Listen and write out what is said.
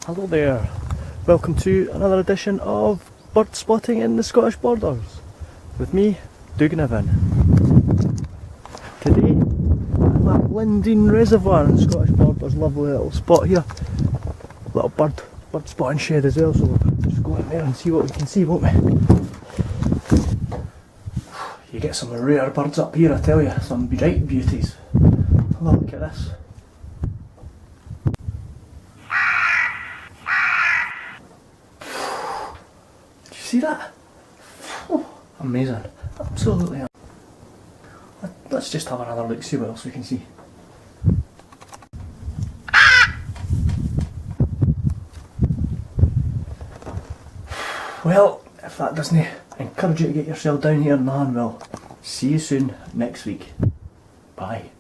Hello there, welcome to another edition of Bird Spotting in the Scottish Borders with me, Duganavin. Today I'm at Lindeen Reservoir in the Scottish Borders, lovely little spot here, little bird spotting shed as well, so we'll just go in there and see what we can see, won't we? You get some rare birds up here, I tell you, some bright beauties. Have a look at this. See that? Oh, amazing. Absolutely. Let's just have another look, see what else we can see. Well, if that doesn't encourage you to get yourself down here, man, well, see you soon next week. Bye.